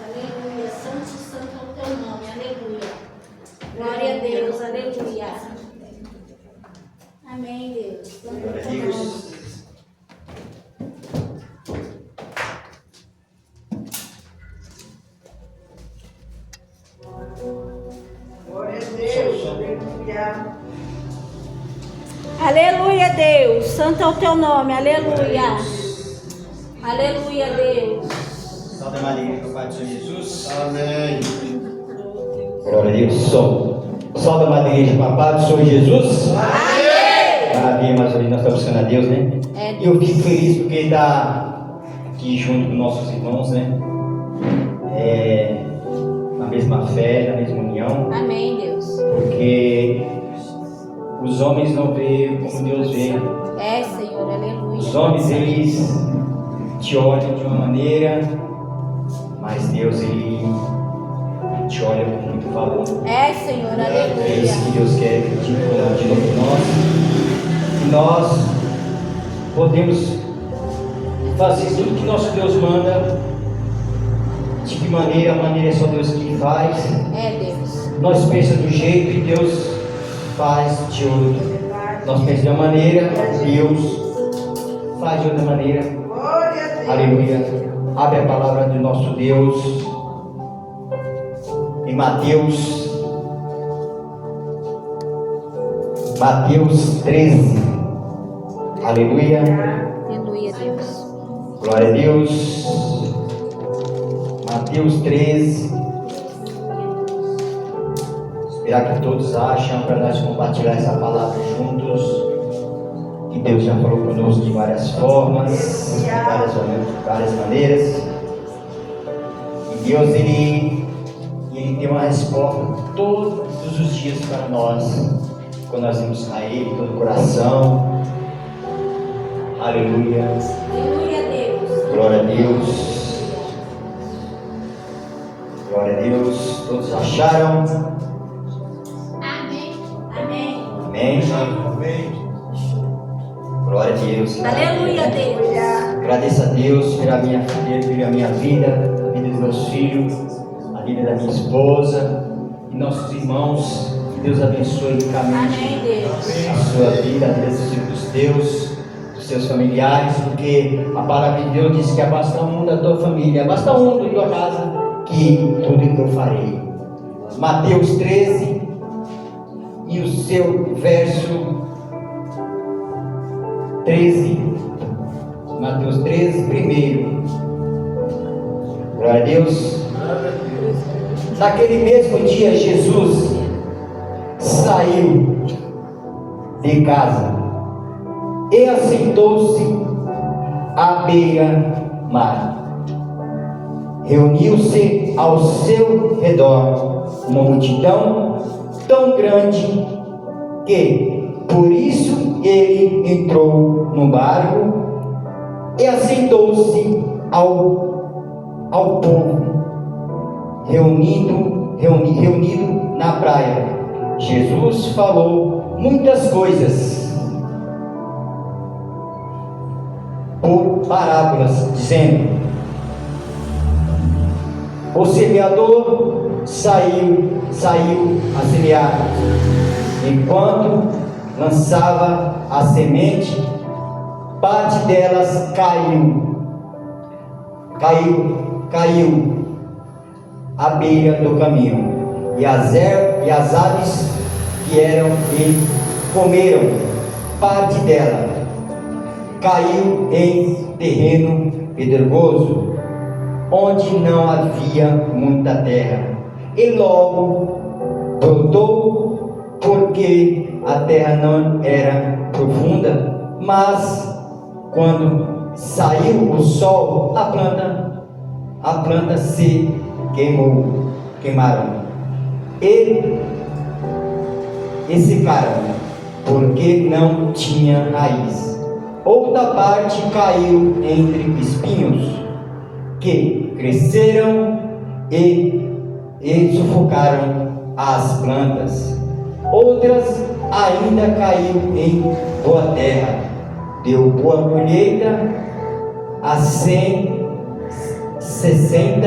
Aleluia. Santo, santo é o teu nome. Aleluia. Glória a Deus. Aleluia. Amém, Deus. Santo é o teu nome. Glória a Deus. Aleluia. Aleluia, Deus. Santo é o teu nome. Aleluia. Aleluia, Deus. Salve Maria, com o Pai do Senhor Jesus. Amém. Glória a Deus. Salve a Maria, com a paz do Senhor Jesus. Amém. Maravilha, mas nós estamos buscando a Deus, né? É. E eu fico feliz porque está aqui junto com nossos irmãos, né? Na mesma fé, na mesma união. Amém, Deus. Porque os homens não veem como Deus vê. É, Senhor. Aleluia. Os homens, eles te olham de uma maneira, mas Deus, Ele te olha com muito valor. É, Senhor. É Aleluia. isso que Deus quer que te coloque de novo em nós. E nós podemos fazer tudo que nosso Deus manda. De que maneira? A maneira é só Deus que faz. É, Deus. Nós pensamos do jeito e Deus faz de outro. Nós pensamos de uma maneira, Deus faz de outra maneira. Glória a Deus. Aleluia. Abre a palavra do nosso Deus em Mateus 13. Aleluia. Aleluia, Deus. Glória a Deus. Mateus 13. Esperar que todos acham para nós compartilhar essa palavra juntos. Que Deus já falou conosco de várias formas, de várias maneiras. E Deus, Ele tem uma resposta todos os dias para nós. Quando nós vamos a Ele, todo o coração. Aleluia. Aleluia, Deus. Glória a Deus. Glória a Deus. Todos acharam? Amém. Amém. Amém. Amém. Glória a Deus. Aleluia, Deus. Agradeço a Deus pela minha vida, a vida dos meus filhos, a vida da minha esposa e nossos irmãos. Que Deus abençoe ricamente Amém, Deus. a sua vida, a vida dos filhos de Deus, dos seus familiares, porque a palavra de Deus diz que basta um da tua família, basta um da tua casa, que tudo que eu farei. Mateus 13 e o seu verso 13. Mateus 13, primeiro. Glória a Deus. Naquele mesmo dia, Jesus saiu de casa e assentou-se à beira-mar. Reuniu-se ao seu redor uma multidão tão grande que, por isso, ele entrou no barco e assentou-se ao povo reunido na praia. Jesus falou muitas coisas por parábolas, dizendo: o semeador saiu a semear. Enquanto lançava a semente, parte delas caiu à beira do caminho, e as aves vieram e comeram parte dela. Caiu em terreno pedregoso, onde não havia muita terra, e logo brotou, porque a terra não era profunda. Mas quando saiu o sol, a planta se queimaram e secaram, porque não tinha raiz. Outra parte caiu entre espinhos, que cresceram e sufocaram as plantas. Outras ainda caiu em boa terra, deu boa colheita, a 100, 60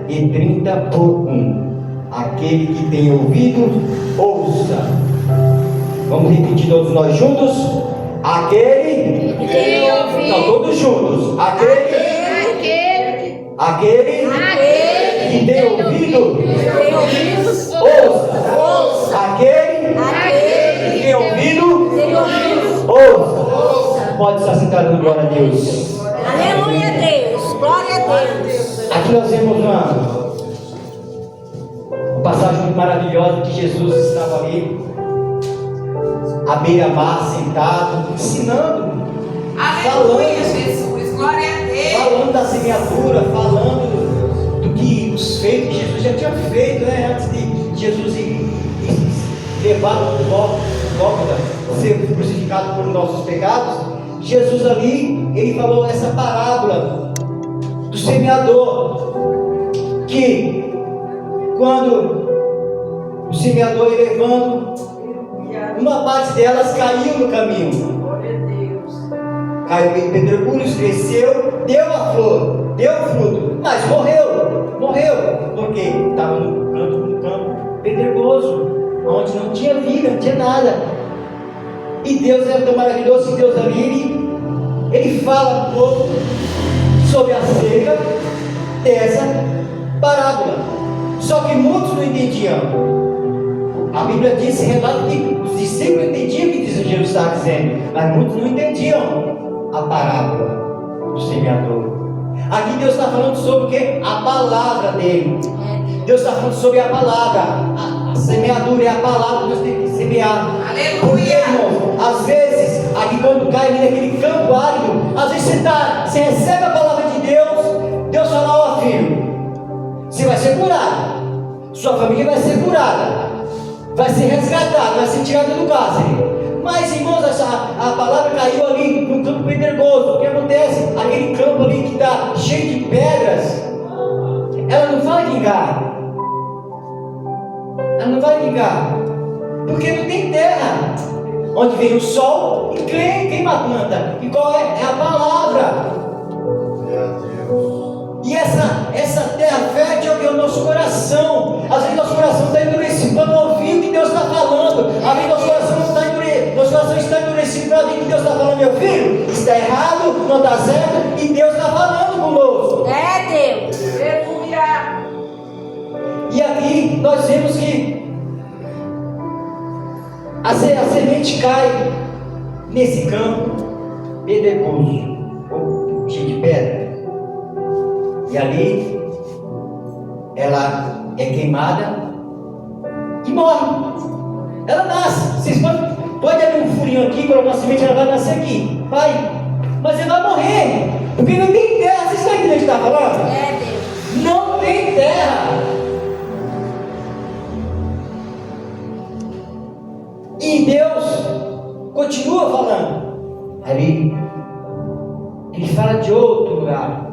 e 30 por 1. Aquele que tem ouvido, ouça. Vamos repetir todos nós juntos? Aquele que tem ouvido. Então, todos juntos. Aquele que tem ouvido, Tem ouvidos. ouça. Aquele que tem ouvido, Tem ouvidos. ouça. Pode estar sentado no glória a Deus. Aleluia, Deus. Glória a Deus. Aqui nós vemos uma passagem muito maravilhosa que Jesus estava ali, à beira-mar, sentado, ensinando, Aleluia, Jesus. Glória a Deus. falando da semeadura, falando do que os feitos que Jesus já tinha feito, né? Antes de Jesus ir levar o Gólgota, ser crucificado por nossos pecados. Jesus ali, ele falou essa parábola do semeador, que quando o semeador ia levando, uma parte delas caiu no caminho. Glória a Deus. Caiu em pedregulhos, cresceu, deu a flor, deu o fruto, mas morreu, porque estava num campo pedregoso, onde não tinha vida, não tinha nada. E Deus é tão maravilhoso que Deus ali, ele fala um pouco sobre a seca dessa parábola. Só que muitos não entendiam. A Bíblia diz, relata que os discípulos entendiam o que Jesus estava dizendo, mas muitos não entendiam a parábola do semeador. Aqui Deus está falando sobre o que? A palavra dele. Deus está falando sobre a palavra. A semeadura é a palavra que Deus tem que semear. Aleluia. Porque, irmão, às vezes, aqui quando cai ali naquele campo árido, às vezes você recebe a palavra de Deus, Deus fala, ó filho, você vai ser curado, sua família vai ser curada, vai ser resgatada, vai ser tirada do cárcere. Mas, irmãos, a palavra caiu ali no campo pedregoso. O que acontece? Aquele campo ali que está cheio de pedras, ela não vai vingar. Ela não vai vingar, porque não tem terra onde vem o sol e queima a planta. E qual é? É a palavra. E essa terra fértil é o nosso coração. Às vezes nosso coração está endurecido para não ouvir o que Deus está falando. Às vezes nosso coração está endurecido, nosso coração está endurecido para ouvir o que Deus está falando. Meu filho, está errado, não está certo, e Deus está falando conosco. É Deus. Aleluia. E aqui nós vemos que a semente cai nesse campo pedregoso, ou cheio de pedra. E ali ela é queimada e morre. Ela nasce. Vocês podem abrir um furinho aqui, colocar uma semente, ela vai nascer aqui. Vai. Mas ela vai morrer. Porque não tem terra. Vocês estão entendendo o que está falando? É Deus. Não tem terra. E Deus continua falando. Ali ele fala de outro lugar.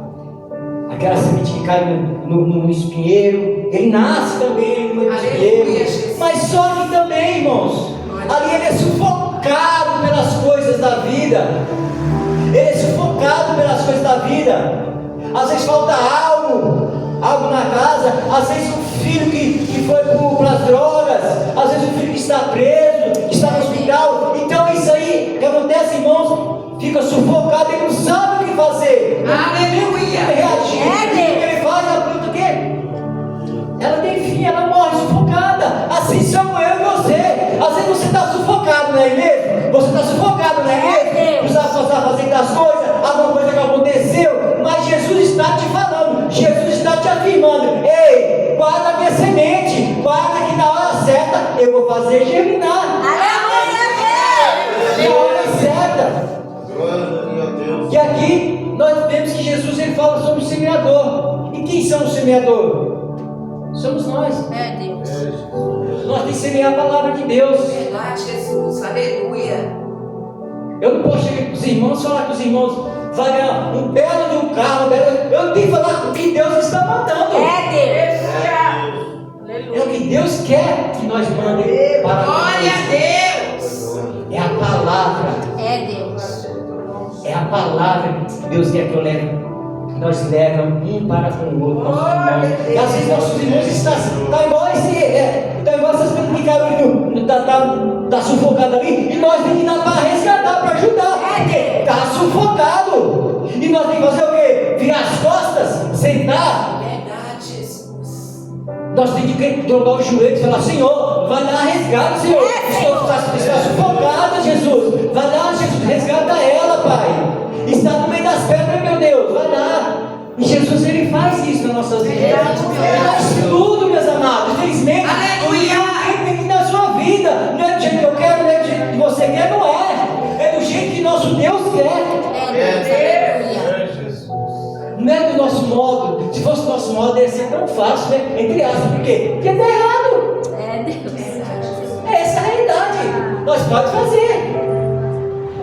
Aquela semente que cai no espinheiro, ele nasce também no espinheiro. Mas só que também, irmãos, ali ele é sufocado pelas coisas da vida. Ele é sufocado pelas coisas da vida. Às vezes falta algo na casa. Às vezes um filho que foi para as drogas. Às vezes um filho que está preso, que está no hospital. Então isso aí que acontece, irmãos, fica sufocado, ele não sabe o que fazer. Aleluia. Reagir. O que ele faz? A planta o quê? Ela tem fim, ela morre sufocada. Assim somos eu e você. Às vezes você está sufocado, não é mesmo? Você está sufocado, não é mesmo? Você está fazendo as coisas, alguma coisa que aconteceu, mas Jesus está te falando, Jesus está te afirmando: ei, guarda a minha semente, guarda que na hora certa eu vou fazer germinar. Aleluia. Na hora certa. E aqui nós vemos que Jesus ele fala sobre o semeador. E quem são os semeadores? Somos nós. É Deus. Nós temos que semear a palavra de Deus. Verdade, Jesus. Aleluia. Eu não posso chegar com os irmãos e falar que os irmãos vão ganhar um belo de um carro, eu tenho que falar o que Deus está mandando. É É o que Deus quer que nós mandemos para Glória a Deus. É a palavra. Deus. É Deus. É a palavra que Deus quer que eu leve nós levamos um para com o outro, nossos irmãos. E às vezes nossos irmãos estão igual essas pessoas que caíram da sufocada ali, e nós temos que dar para resgatar, para ajudar, porque está sufocado. E nós temos que fazer o quê? Virar as costas, sentar. Verdade, Jesus. Nós temos que dobrar o joelho e falar: Senhor, vai dar resgate, Senhor. Está sufocada, Jesus. Vai lá, Jesus, resgata ela, Pai. Está no meio das pedras, meu Deus, vai lá. E Jesus, Ele faz isso nas nossas vidas. Ele faz tudo, meus amados. Infelizmente, Ele tem na sua vida. Não é do jeito que eu quero, não é do jeito que você quer, não é. É do jeito que nosso Deus quer. Não é do nosso modo. Se fosse do nosso modo, ia ser tão fácil, né? Entre aspas, por quê? Porque está errado. Essa é a realidade. Nós podemos fazer.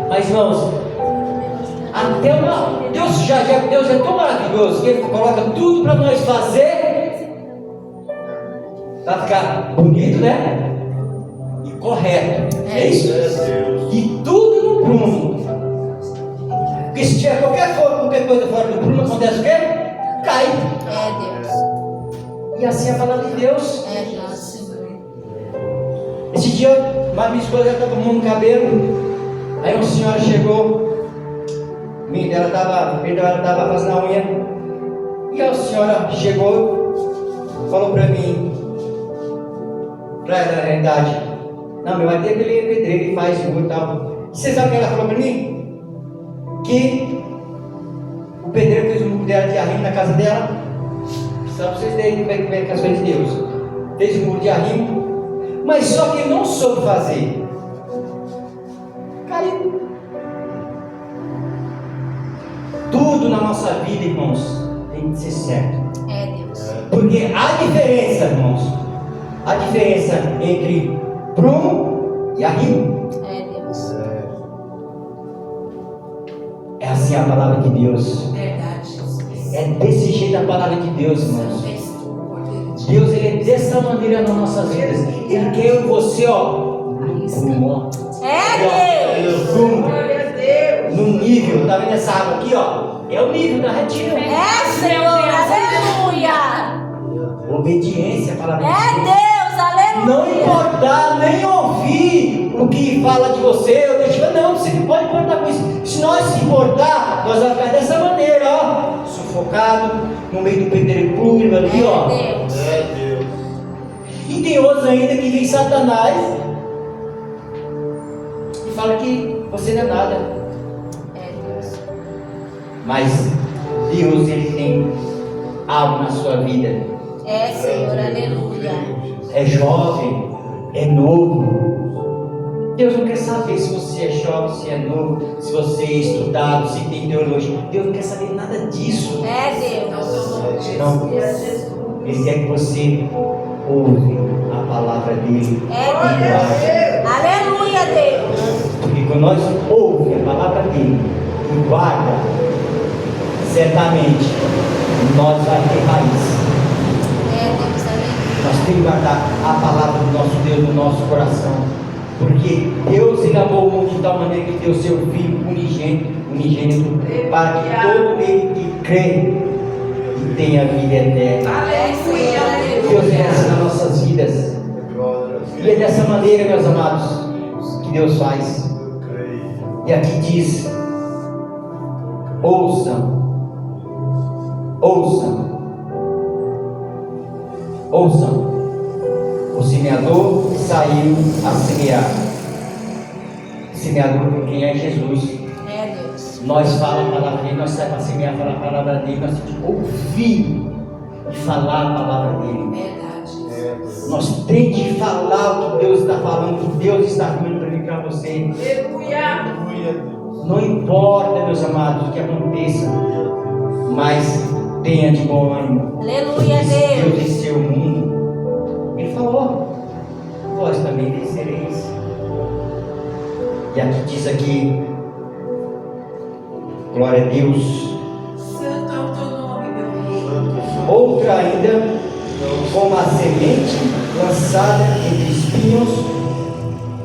Mas, irmãos, Deus é tão maravilhoso que Ele coloca tudo para nós fazer para ficar bonito, né? E correto. É isso? E tudo no prumo. Porque se tiver qualquer coisa fora do prumo, acontece o quê? Cai. E assim é a palavra de Deus. Esse dia, minha esposa estava arrumando o cabelo. Aí uma senhora chegou. Ela estava fazendo a unha. E a senhora chegou, falou para mim, para ela, na realidade: não, meu marido é aquele pedreiro, ele faz muito e tal. Você sabe o que ela falou para mim? Que o pedreiro fez um muro dela de arrimo na casa dela. Só para vocês verem como é que as coisas de Deus. Fez um muro de arrimo, mas só que ele não soube fazer. Caiu. Tudo na nossa vida, irmãos, tem que ser certo. Porque a diferença, irmãos, a diferença entre prumo e arrimo é assim a palavra de Deus. É desse jeito a palavra de Deus, irmãos. Deus, Ele é dessa maneira nas nossas vidas. Ele quer você, prumo. No nível, tá vendo essa água aqui, é o nível da retina. Senhor, aleluia. Obediência à palavra de Deus, aleluia. Não importar, nem ouvir o que fala de você, ou deixa, não, você não pode importar com isso. Se nós se importar, nós vamos ficar dessa maneira, sufocado, no meio do pedregulho ali, Deus. E tem outros ainda que vem Satanás e fala que você não é nada. Mas Deus, Ele tem algo na sua vida. Senhor, aleluia. É jovem, é novo. Deus não quer saber se você é jovem, se é novo, se você é estudado, se tem teologia. Deus não quer saber nada disso. Deus. Não. Ele quer que você ouve a palavra dele. Aleluia, Deus. Porque quando nós ouvimos a palavra dele e guarda, certamente nós vamos ter raiz. Nós temos que guardar a palavra do nosso Deus no nosso coração. Porque Deus, Ele amou o mundo de tal maneira que deu seu Filho unigênito, para que todo ele que crê e tenha vida eterna. Deus é assim nas nossas vidas. E é dessa maneira, meus amados, que Deus faz. E aqui diz: ouçam. O semeador saiu a semear. Semeador, quem é Jesus? Deus. Nós falamos a palavra dele, nós saímos para semear, falar a palavra dele, nós temos que ouvir e falar a palavra dele. Nós temos que falar o que Deus está falando, o que Deus está falando para mim, para você. Não importa, meus amados, o que aconteça, mas tenha de bom ânimo. Aleluia, Deus Deus. venceu o mundo. Ele falou: vós também vencereis. E aqui diz aqui, glória a Deus. Santo é o teu nome, meu Rei. Outra ainda, como a semente lançada entre espinhos,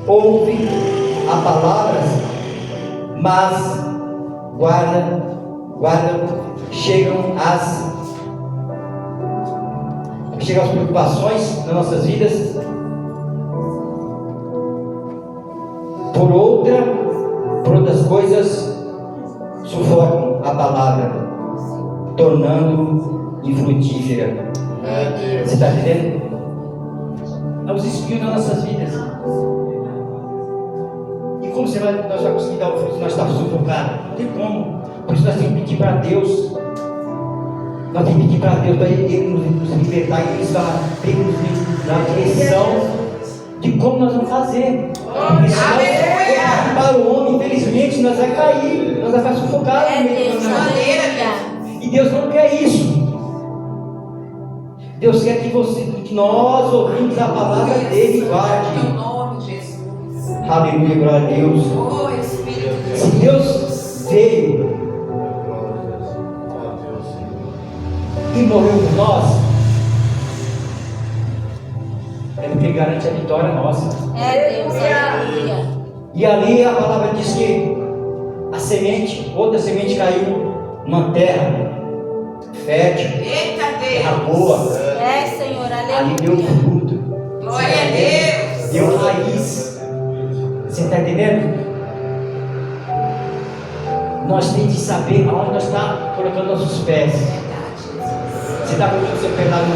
ouve a palavra, mas guarda guarda, chegam as preocupações nas nossas vidas, por outras coisas, sufocam a palavra, tornando infrutífera. Você está entendendo? É os espinhos nas nossas vidas. E como nós vamos conseguir dar o fruto se nós estamos sufocados? Não tem como. Por isso nós temos que pedir para Deus. Nós temos que pedir para Deus, para Ele nos libertar e Ele nos dar a direção de como nós vamos fazer. Porque se nós para o homem, infelizmente, nós vamos cair, nós vamos ficar sufocados. E Deus não quer isso. Deus quer que nós ouvimos a palavra dele e guarde. Aleluia, glória a Deus. Se Deus veio e morreu por nós, é porque Ele garante a vitória nossa. Deus, aleluia. E ali a palavra diz que a semente, outra semente caiu numa terra fértil, terra boa. Senhor, aleluia. Ali deu fruto. Glória a Deus. Deu raiz. Você está entendendo? Nós temos que saber aonde nós estamos colocando nossos pés. Você está colocando seu pé lá no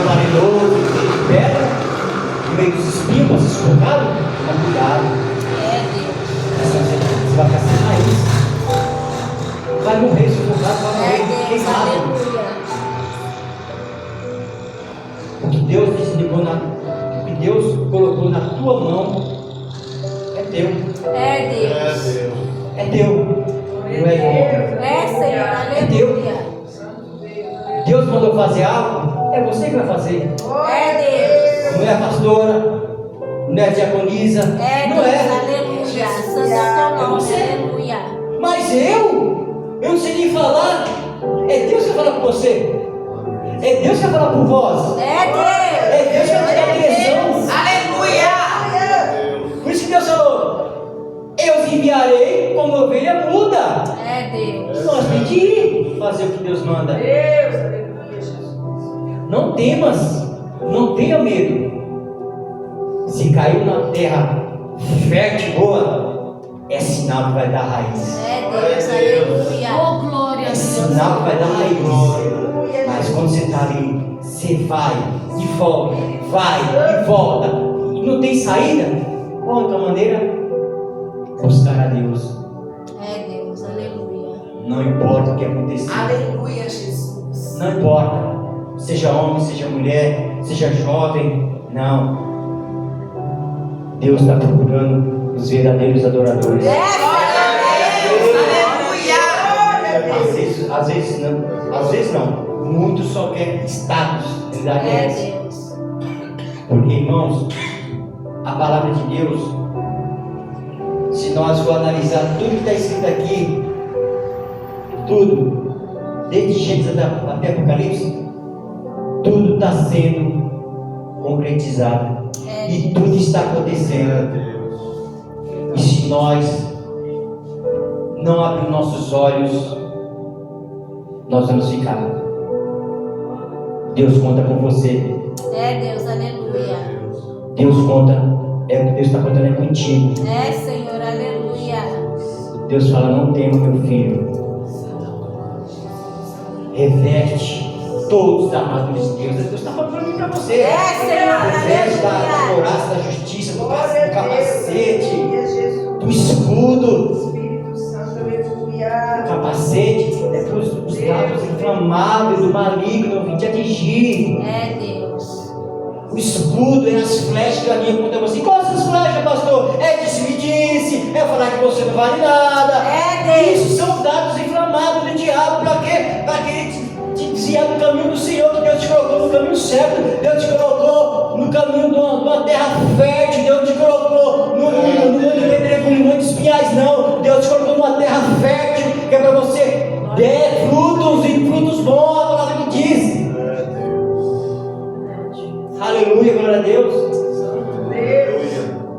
mariloso, no meio de pedra, no meio dos espinhos, para ser sufocado? Toma cuidado. Deus. Você vai ficar sem raiz. Vai morrer sufocado, vai morrer Deus, queimado. aleluia. O que Deus desligou o que Deus colocou na tua mão é teu. Deus. É teu. Não é irmão. Senhor, aleluia. Deus mandou fazer algo, é você que vai fazer. Deus. Não é a pastora, não é a diaconisa, não Deus, é. aleluia. Santo é o teu nome, aleluia. Mas eu não sei nem falar. É Deus que vai falar por você. É Deus que vai falar por vós. Deus. É Deus que vai te dar a direção. Aleluia. Por isso que Deus falou: eu os enviarei como ovelha muda. Deus. Nós temos que ir fazer o que Deus manda. Não temas, não tenha medo. Se caiu na terra fértil, boa, é sinal que vai dar raiz. Deus, aleluia. Oh, glória a É Deus. sinal que vai dar raiz. Mas quando você está ali, você vai e volta, vai e volta, e não tem saída, qual a outra maneira? Buscar a Deus. Deus, aleluia. Não importa o que acontecer. Aleluia, Jesus. Não importa. Seja homem, seja mulher, seja jovem. Não. Deus está procurando os verdadeiros adoradores. Às vezes não. Muitos só querem status. Deus. Porque, irmãos, a palavra de Deus, se nós for analisar tudo que está escrito aqui, tudo, desde Gênesis até Apocalipse, tudo está sendo concretizado. E tudo está acontecendo. E se nós não abrirmos nossos olhos, nós vamos ficar. Deus conta com você. Deus, aleluia. Deus conta, Deus está contando é contigo. Senhor, aleluia. Deus fala: não tema, meu filho. Reveste todos da armadura de Deus. Deus está falando para mim e para você. Senhor, Reveste da couraça, da justiça, do capacete, do escudo. O capacete é para os lados inflamáveis do maligno vir te atingir. Deus. O escudo é as flechas que alinham contra você. Quais são as flechas, pastor? É disse-me-disse, é falar que você não vale nada. Deus. Isso são dados inflamados do diabo. Para quê? Para que ele te desviar do caminho do Senhor, que Deus te colocou no caminho certo. Deus te colocou no caminho de uma terra fértil. Deus te colocou no monte de pedregulho, no monte de espinhais. Não, Deus te colocou numa terra fértil, que é para você der frutos e frutos bons. A palavra que diz. Aleluia, glória a Deus.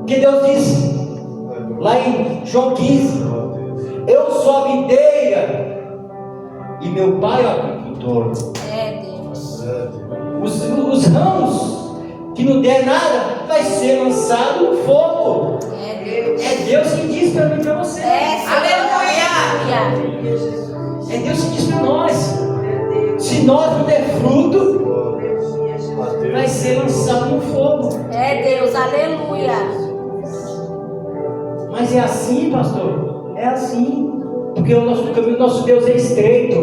Que Deus diz lá em João 15: eu sou a videira pai é o agricultor. É Deus. Os ramos que não der nada vai ser lançado no fogo. É Deus. É Deus que diz para mim e para você. Aleluia. É Deus que diz para nós. Se nós não der fruto, vai ser lançado no fogo. É Deus. Aleluia. Mas é assim, pastor? É assim. Porque o nosso caminho, nosso Deus é estreito.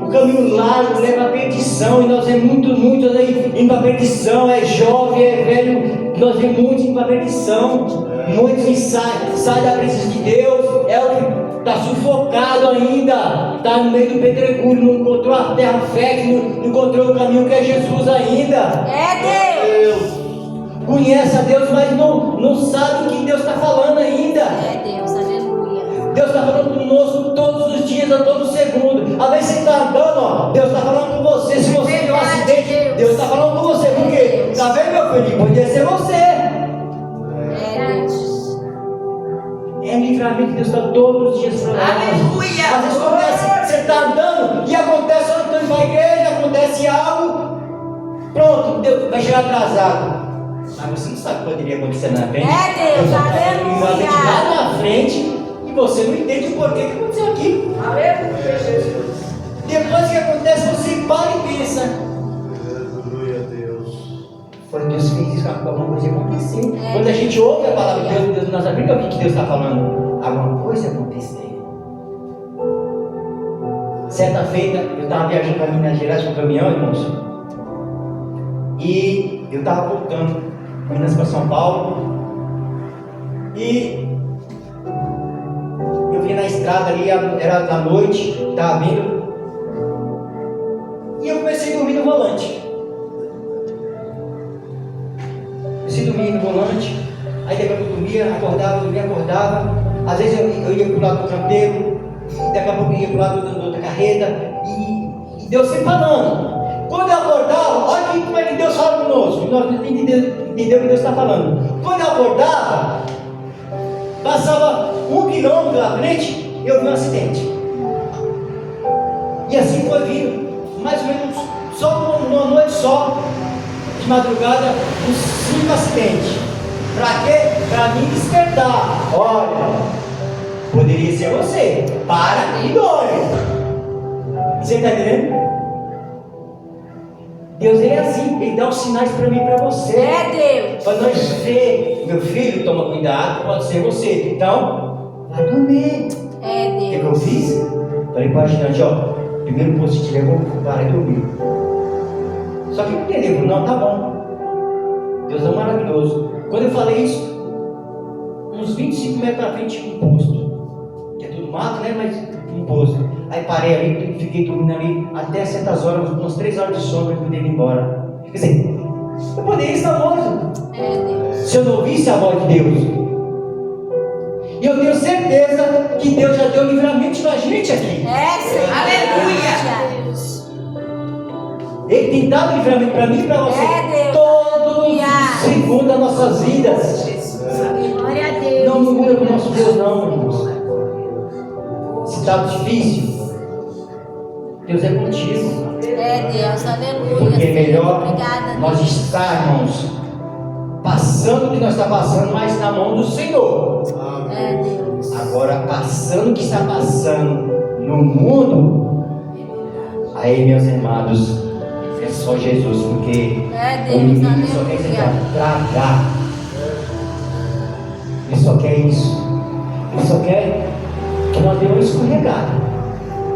O caminho largo leva à perdição. E nós é muito aí indo para a perdição. É jovem, é velho. Nós vemos muito indo para a perdição. Muitos que saem da presença de Deus. É o que está sufocado ainda. Está no meio do pedregulho. Não encontrou a terra fértil. Não encontrou o caminho que é Jesus ainda. É Deus. Conhece a Deus, mas não sabe o que Deus está falando ainda. É Deus. Aleluia. Deus está falando conosco todos os dias, a todo segundo. Às vezes você está andando, ó, Deus está falando com você. Se você tem um acidente, Deus está falando com você. Por quê? Está vendo, meu filho? Podia ser você. É Deus. É livramento que Deus está todos os dias para nós. Aleluia. Às vezes acontece, você está andando e acontece, ó, então vai à igreja, acontece algo. Pronto, Deus vai chegar atrasado. Mas você não sabe o que poderia acontecer na frente. É Deus, está falando aleluia. lá na frente e você não entende o porquê que aconteceu aqui. Aleluia, Jesus. Depois que acontece, você para e pensa. Aleluia, Deus. Foi Deus fez isso, alguma coisa acontecer. É. Quando a gente ouve a palavra de Deus na nossa vida, o que Deus está falando? Alguma coisa acontecer. Certa feita, eu estava viajando para Minas Gerais com o caminhão, irmãos. E eu estava voltando Minas para São Paulo. E eu vi na estrada ali, era da noite, estava vindo. E eu comecei a dormir no volante. Comecei a dormir no volante. Aí depois eu dormia, acordava. Às vezes eu ia para o lado do canteiro, daqui a pouco eu ia para o lado da outra carreta. E Deus sempre falando. Quando eu acordava, olha aqui como é que Deus fala conosco. Nós entendemos o que Deus está falando. Quando eu acordava, passava 1 quilômetro à frente, eu vi um acidente. E assim foi vindo, mais ou menos, só numa noite só, de madrugada, uns 5 acidentes. Para quê? Para me despertar. Olha, poderia ser você. Para e olha. Você está entendendo? Deus ele é assim, ele dá os sinais para mim e para você. É Deus. Para nós ver, meu filho, toma cuidado, pode ser você. Então, vai dormir. É O que eu Deus. fiz? Falei para o ajudante, ó, primeiro posto que tiver, vou parar e dormir. Só que não entendeu, não, tá bom. Deus é maravilhoso. Quando eu falei isso, uns 25 metros à frente, um posto. Que é tudo mato, né? Mas um posto. Aí parei ali, fiquei dormindo ali até certas horas, umas 3 horas de sono para poder ir embora. Quer dizer, eu poderia estar morto É Deus. se eu não ouvisse a voz de Deus. E eu tenho certeza que Deus já deu livramento para a gente aqui. É Senhor. Aleluia. Deus. Ele tem dado livramento para mim e para você. É Deus. Todos Aleluia. os segundos das nossas vidas. Glória a Deus. Não muda com o nosso Deus, não, irmãos. Se está difícil, Deus é contigo. É Deus. Aleluia. Porque é melhor Obrigada, nós Deus. estarmos passando o que nós estamos passando, mas na mão do Senhor. É Deus. Agora, passando o que está passando no mundo, aí, meus amados, é só Jesus, porque É o Deus. inimigo só quer Aleluia. tragar. Ele só quer isso. Ele só quer que nós demos uma escorregada.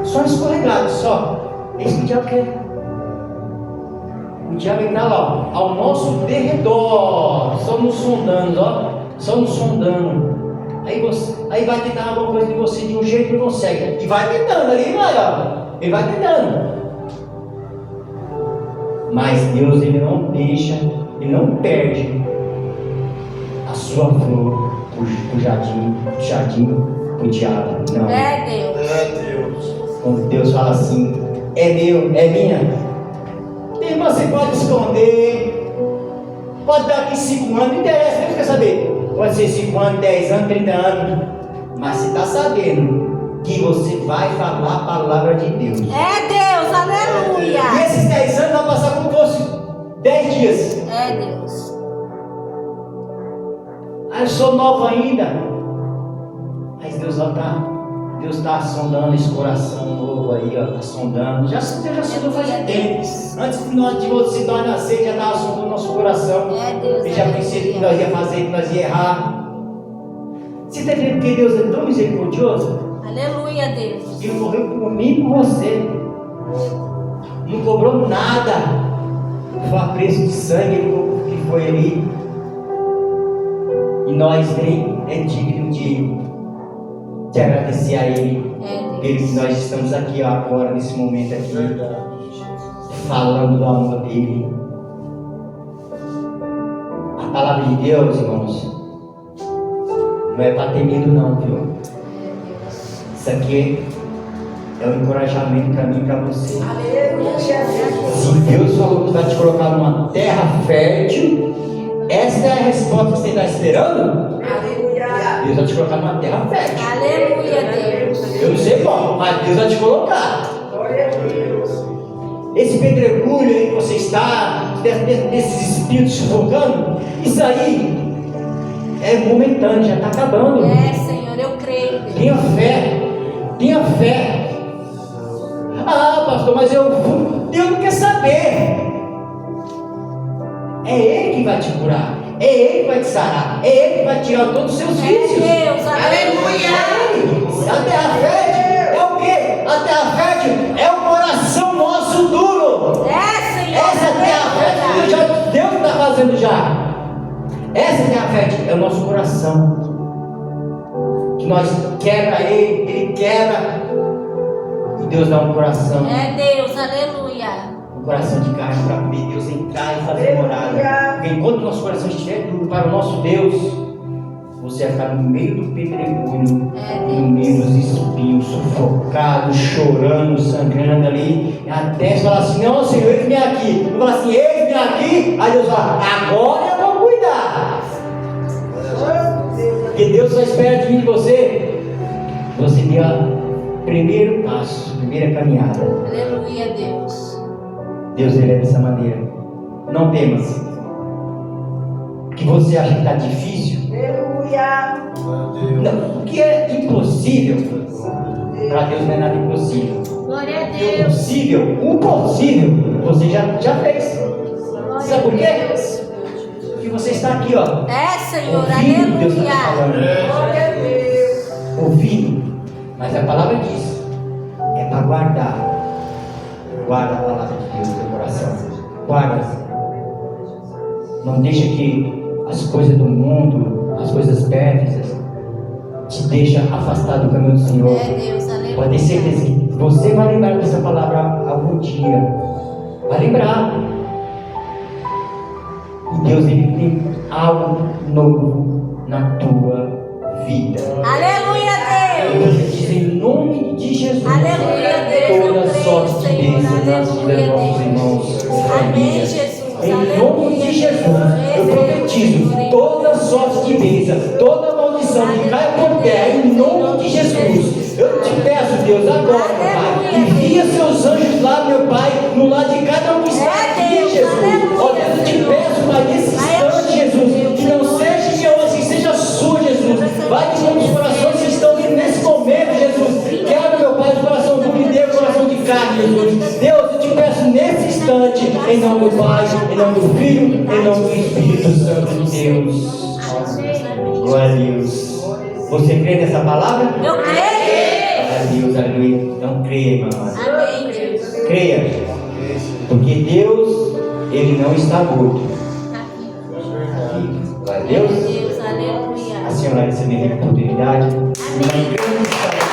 Só escorregada, só. É isso que o diabo quer. O diabo está lá, ó, ao nosso derredor. Só nos sondando, ó. Só nos sondando. Aí vai tentar alguma coisa de você de um jeito que não consegue. E vai tentando ali, vai, ó. Ele vai tentando. Mas Deus, ele não deixa, ele não perde a sua flor pro jardim, pro diabo. Não. É Deus. É Deus. Quando Deus fala assim, é meu, é minha. E você pode esconder, pode dar aqui 5 anos, não interessa, nem quer saber. Pode ser 5 anos, 10 anos, 30 anos. Mas você está sabendo que você vai falar a palavra de Deus. É Deus, E aleluia. esses 10 anos vai passar como fosse 10 dias. É Deus. Ah, eu sou nova ainda. Mas Deus está sondando esse coração novo aí, ó. Está sondando. Deus já sondou faz tempo. Antes de você nós nascer, já estava sondando nosso coração. É Deus. Ele já conhecia o que nós ia fazer, que nós ia errar. Você está vendo que Deus é tão misericordioso? Aleluia, Deus. Ele morreu por mim e por você. Não cobrou nada. Foi a preço de sangue que foi ali. E nós nem é digno de agradecer a Ele. Pelo que nós estamos aqui ó, agora, nesse momento aqui, falando do amor dele. A palavra de Deus, irmãos, não é para ter medo não, viu? Isso aqui é um encorajamento para mim e para você. Se Deus falou que vai te colocar numa terra fértil, essa é a resposta que você está esperando? Deus vai te colocar numa terra fértil. Aleluia, Deus. Eu não sei como, mas Deus vai te colocar. Esse pedregulho aí que você está, desses espíritos sufocando, isso aí é momentâneo, já está acabando. É, Senhor, eu creio. Deus. Tenha fé, tenha fé. Ah, pastor, mas Deus não quer saber. É Ele que vai te curar, é Ele que vai te sarar, é Ele que vai tirar todos os seus vícios. É Deus, aleluia. A terra fértil é o quê? A terra fértil é o coração nosso duro. É, Senhor. Essa terra fértil Deus está fazendo já. Essa terra fértil é o nosso coração. Que nós quebra Ele quebra. E Deus dá um coração. É Deus, aleluia. Um coração de carne para poder Deus entrar e fazer morada. Porque enquanto o nosso coração estiver duro para o nosso Deus, você vai ficar no meio do pedregulho, no meio dos espinhos, sufocado, chorando, sangrando ali, até falar assim: não, Senhor, eis-me aqui. Eu falo assim: eis-me aqui. Aí Deus fala: agora eu vou cuidar. Porque Deus só espera de mim e de você. Você dê o primeiro passo, a primeira caminhada. Aleluia, Deus. Deus ele é dessa maneira. Não temas. Que você acha que está difícil. Não, o que é impossível para Deus não é nada impossível. Glória a O Deus. possível, o possível, você já fez. Sabe por quê? Porque você está aqui, ó. É, Senhor, Ouvindo Deus está aleluia. falando. Ouvindo. Mas a palavra diz: é para guardar. Guarda a palavra de Deus no teu coração. Guarda. Não deixa que as coisas do mundo, as coisas pérfidas, te deixa afastado do caminho do Senhor. É Deus, aleluia. Pode ter certeza que você vai lembrar dessa palavra algum dia. Vai lembrar. E Deus ele tem algo novo na tua vida. Aleluia, Deus. Deus diz em nome de Jesus. Aleluia, Deus. Toda Eu sorte de creio, bênçãos Senhor. nas vidas dos nossos irmãos. Amém, famílias. Jesus. Em nome de Jesus, eu profetizo toda sorte de bênção, toda maldição que cai por terra, em nome de Jesus. Eu te peço, Deus, agora, Pai, envia seus anjos lá, meu Pai, no lado de cada um que está aqui, Jesus. Ó Deus, eu te peço, Pai, nesse instante, Jesus, que não seja meu, assim seja sua, Jesus. Vai de muitos corações que estão vindo nesse momento, Jesus. Quebra, meu Pai, o coração do que deu, o coração de carne, Jesus. Deus, eu te peço nesse instante, em nome do Pai, em nome do Filho, em nome do Espírito Santo de Deus. Glória a Deus. Você crê nessa palavra? Eu creio. Glória a Deus, aleluia. Então creia, irmã. Amém, Deus. Creia. Porque Deus, Ele não está morto. Glória a Deus. Deus, aleluia. A senhora recebeu a oportunidade. Amém.